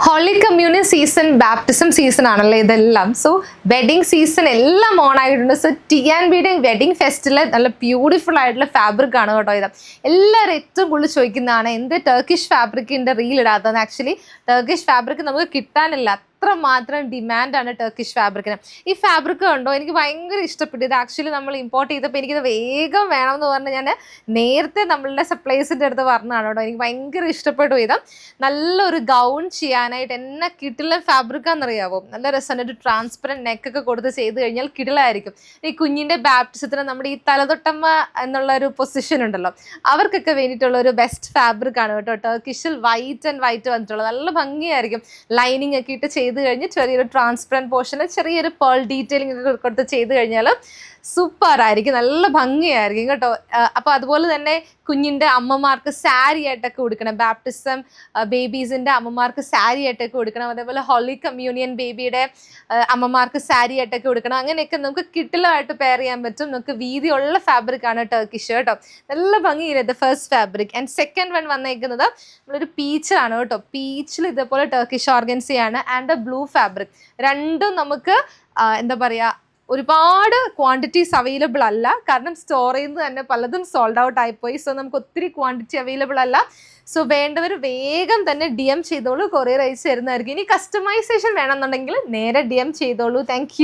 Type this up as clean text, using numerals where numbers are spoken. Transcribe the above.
Holy communion season, baptism season ആണല്ലോ ഇതെല്ലാം. So wedding season എല്ലാം ഓൺ ആയിട്ടുണ്ട്. സോ TNBയുടെ വെഡിങ് ഫെസ്റ്റിലെ നല്ല ബ്യൂട്ടിഫുൾ ആയിട്ടുള്ള ഫാബ്രിക് ആണ് കേട്ടോ ഇത്. എല്ലാവരും ഏറ്റവും കൂടുതൽ ചോദിക്കുന്നതാണ് എന്ത് ടർക്കിഷ് ഫാബ്രിക്കിൻ്റെ റീൽ ഇടാത്തത്. ആക്ച്വലി ടർക്കിഷ് ഫാബ്രിക് നമുക്ക് കിട്ടാനില്ല, അത്രമാത്രം ഡിമാൻഡാണ് ടർക്കിഷ് ഫാബ്രിക്കിന്. ഈ ഫാബ്രിക് കണ്ടോ, എനിക്ക് ഭയങ്കര ഇഷ്ടപ്പെട്ടു. ഇത് ആക്ച്വലി നമ്മൾ ഇമ്പോർട്ട് ചെയ്തപ്പോൾ എനിക്കിത് വേഗം വേണമെന്ന് പറഞ്ഞ് ഞാൻ നേരത്തെ നമ്മളുടെ സപ്ലൈസിൻ്റെ അടുത്ത് പറഞ്ഞതാണ് കേട്ടോ. എനിക്ക് ഭയങ്കര ഇഷ്ടപ്പെട്ടു. ഇത് നല്ലൊരു ഗൗൺ ചെയ്യാനായിട്ട് എന്നെ കിടിലൻ ഫാബ്രിക്കാണെന്നറിയാവോ. നല്ല രസമാണ്. ഒരു ട്രാൻസ്പെറൻറ്റ് നെക്കൊക്കെ കൊടുത്ത് ചെയ്ത് കഴിഞ്ഞാൽ കിടിലായിരിക്കും. ഈ കുഞ്ഞിൻ്റെ ബാപ്റ്റിസത്തിന് നമ്മുടെ ഈ തലതൊട്ടമ്മ എന്നുള്ളൊരു പൊസിഷൻ ഉണ്ടല്ലോ, അവർക്കൊക്കെ വേണ്ടിയിട്ടുള്ള ഒരു ബെസ്റ്റ് ഫാബ്രിക്കാണ് കേട്ടോ. ടർക്കിഷിൽ വൈറ്റ് ആൻഡ് വൈറ്റ് വന്നിട്ടുള്ളത് നല്ല ഭംഗിയായിരിക്കും. ലൈനിങ് ഒക്കെ ഇട്ട് ചെയ്ത് കഴിഞ്ഞ് ചെറിയൊരു ട്രാൻസ്പെറൻറ്റ് പോർഷന് ചെറിയൊരു പേൾ ഡീറ്റെയിലിംഗ് ഒക്കെ കൊടുത്ത് ചെയ്ത് കഴിഞ്ഞാൽ സൂപ്പർ ആയിരിക്കും, നല്ല ഭംഗിയായിരിക്കും കേട്ടോ. അപ്പോൾ അതുപോലെ തന്നെ കുഞ്ഞിൻ്റെ അമ്മമാർക്ക് സാരി ആയിട്ടൊക്കെ കൊടുക്കണം. ബാപ്റ്റിസം ബേബീസിൻ്റെ അമ്മമാർക്ക് സാരി ആയിട്ടൊക്കെ കൊടുക്കണം. അതേപോലെ ഹോളി കമ്മ്യൂണിയൻ ബേബിയുടെ അമ്മമാർക്ക് സാരി ആയിട്ടൊക്കെ കൊടുക്കണം. അങ്ങനെയൊക്കെ നമുക്ക് കിട്ടിലായിട്ട് പെയർ ചെയ്യാൻ പറ്റും. നമുക്ക് വീതിയുള്ള ഫാബ്രിക്കാണ് ടർക്കിഷ് കേട്ടോ. നല്ല ഭംഗിയില്ല first fabric. And second one വന്നേക്കുന്നത് നമ്മളൊരു പീച്ചാണ് കേട്ടോ. പീച്ചിൽ ഇതേപോലെ ടർക്കിഷ് ഓർഗൻസിയാണ് ആൻഡ് ബ്ലൂ ഫാബ്രിക്. രണ്ടും നമുക്ക് എന്താ പറയുക, ഒരുപാട് ക്വാണ്ടിറ്റീസ് അവൈലബിൾ അല്ല. കാരണം സ്റ്റോർ ചെയ്യുന്നത് തന്നെ പലതും സോൾഡ് ഔട്ട് ആയിപ്പോയി. സോ നമുക്ക് ഒത്തിരി ക്വാണ്ടിറ്റി അവൈലബിൾ അല്ല. സോ വേണ്ടവർ വേഗം തന്നെ DM ചെയ്തോളൂ, കൊറിയർ അയച്ചു തരുന്നതായിരിക്കും. ഇനി കസ്റ്റമൈസേഷൻ വേണമെന്നുണ്ടെങ്കിൽ നേരെ DM ചെയ്തോളൂ. താങ്ക്